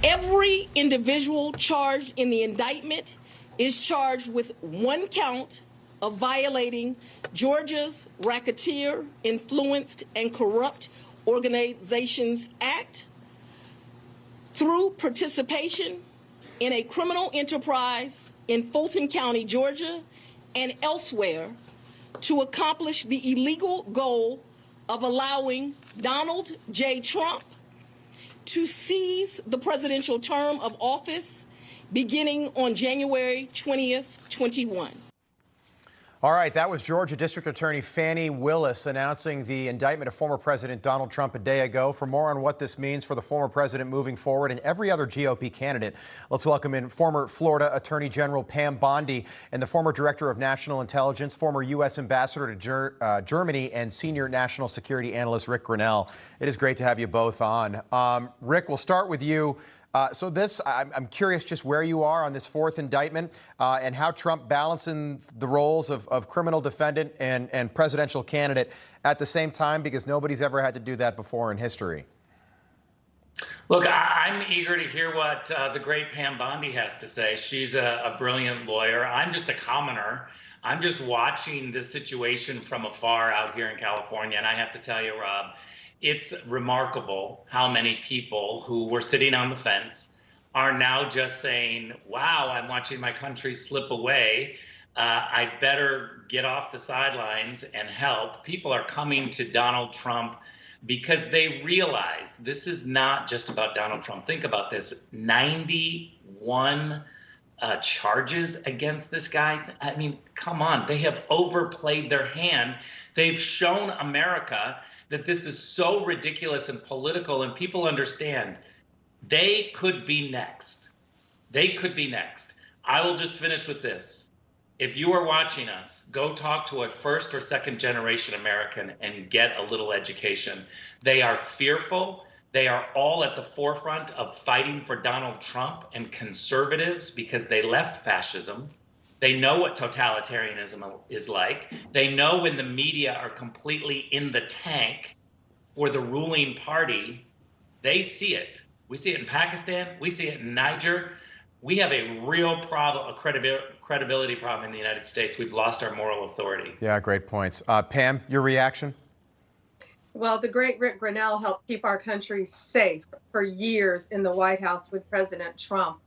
Every individual charged in the indictment is charged with one count of violating Georgia's Racketeer, Influenced, and Corrupt Organizations Act through participation in a criminal enterprise in Fulton County, Georgia, and elsewhere to accomplish the illegal goal of allowing Donald J. Trump to seize the presidential term of office beginning on January 20th, 21. All right, that was Georgia District Attorney Fani Willis announcing the indictment of former President Donald Trump a day ago. For more on what this means for the former president moving forward and every other GOP candidate, let's welcome in former Florida Attorney General Pam Bondi and the former Director of National Intelligence, former U.S. Ambassador to Germany, and Senior National Security Analyst Rick Grenell. It is great to have you both on. Rick, we'll start with you. I'm curious just where you are on this fourth indictment and how Trump balances the roles of criminal defendant and presidential candidate at the same time, because nobody's ever had to do that before in history. Look, I'm eager to hear what the great Pam Bondi has to say. She's a brilliant lawyer. I'm just a commoner. I'm just watching this situation from afar out here in California. And I have to tell you, Rob, it's remarkable how many people who were sitting on the fence are now just saying, wow, I'm watching my country slip away. I better get off the sidelines and help. People are coming to Donald Trump because they realize this is not just about Donald Trump. Think about this, 91 charges against this guy. I mean, come on, they have overplayed their hand. They've shown America that this is so ridiculous and political, and people understand they could be next. They could be next. I will just finish with this. If you are watching us, go talk to a first or second generation American and get a little education. They are fearful. They are all at the forefront of fighting for Donald Trump and conservatives because they left fascism. They know what totalitarianism is like. They know when the media are completely in the tank for the ruling party. They see it. We see it in Pakistan. We see it in Niger. We have a real problem, a credibility problem in the United States. We've lost our moral authority. Yeah, great points. Pam, your reaction? Well, the great Rick Grenell helped keep our country safe for years in the White House with President Trump.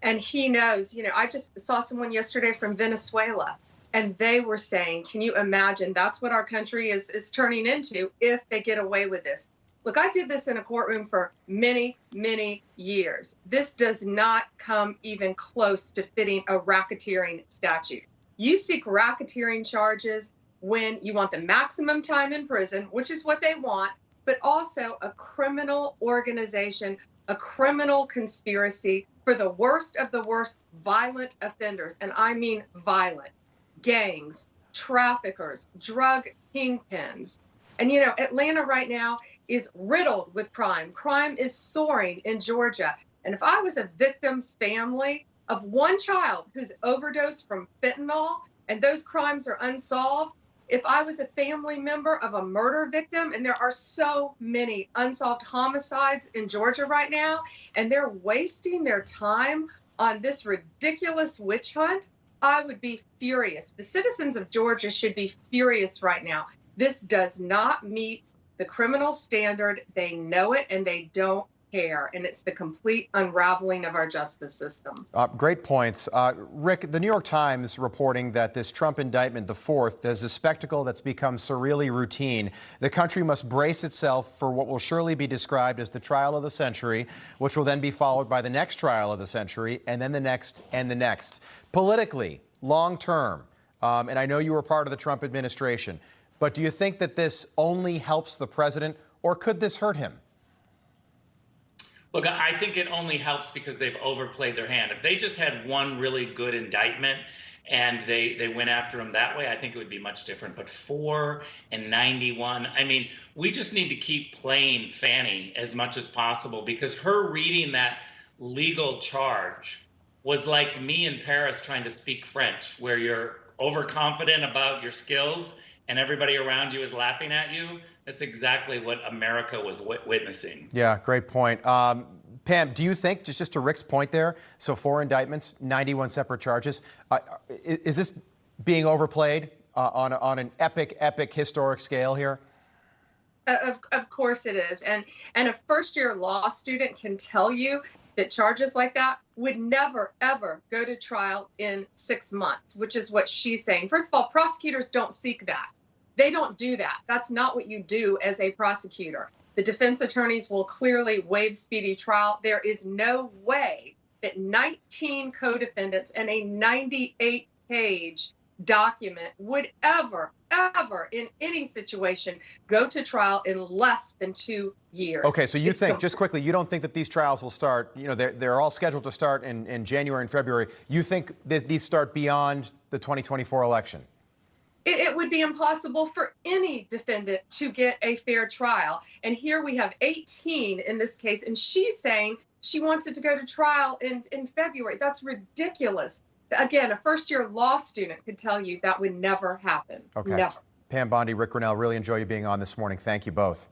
And he knows, I just saw someone yesterday from Venezuela, and they were saying, can you imagine that's what our country is turning into if they get away with this? Look, I did this in a courtroom for many, many years. This does not come even close to fitting a racketeering statute. You seek racketeering charges when you want the maximum time in prison, which is what they want, but also a criminal organization, a criminal conspiracy for the worst of the worst violent offenders. And I mean violent. Gangs, traffickers, drug kingpins. And, Atlanta right now is riddled with crime. Crime is soaring in Georgia. And if I was a victim's family of one child who's overdosed from fentanyl and those crimes are unsolved, if I was a family member of a murder victim, and there are so many unsolved homicides in Georgia right now, and they're wasting their time on this ridiculous witch hunt, I would be furious. The citizens of Georgia should be furious right now. This does not meet the criminal standard. They know it, and they don't care. And it's the complete unraveling of our justice system. Great points. Rick, the New York Times reporting that this Trump indictment, the fourth, is a spectacle that's become surreally routine. The country must brace itself for what will surely be described as the trial of the century, which will then be followed by the next trial of the century, and then the next and the next. Politically, long term, and I know you were part of the Trump administration, but do you think that this only helps the president, or could this hurt him? Look, I think it only helps because they've overplayed their hand. If they just had one really good indictment and they went after him that way, I think it would be much different. But 4 and 91, I mean, we just need to keep playing Fani as much as possible, because her reading that legal charge was like me in Paris trying to speak French, where you're overconfident about your skills and everybody around you is laughing at you. That's exactly what America was witnessing. Yeah, great point. Pam, do you think, just to Rick's point there, so 4 indictments, 91 separate charges, is this being overplayed on an epic historic scale here? Of course it is. And a first-year law student can tell you that charges like that would never, ever go to trial in 6 months, which is what she's saying. First of all, prosecutors don't seek that. They don't do that. That's not what you do as a prosecutor. The defense attorneys will clearly waive speedy trial. There is no way that 19 co-defendants and a 98-page document would ever in any situation go to trial in less than 2 years. Okay, so you think, just quickly, you don't think that these trials will start, they're all scheduled to start in January and February. You think that these start beyond the 2024 election? It would be impossible for any defendant to get a fair trial. And here we have 18 in this case, and she's saying she wants it to go to trial in February. That's ridiculous. Again, a first-year law student could tell you that would never happen. Okay. Never. Pam Bondi, Rick Grenell, really enjoy you being on this morning. Thank you both.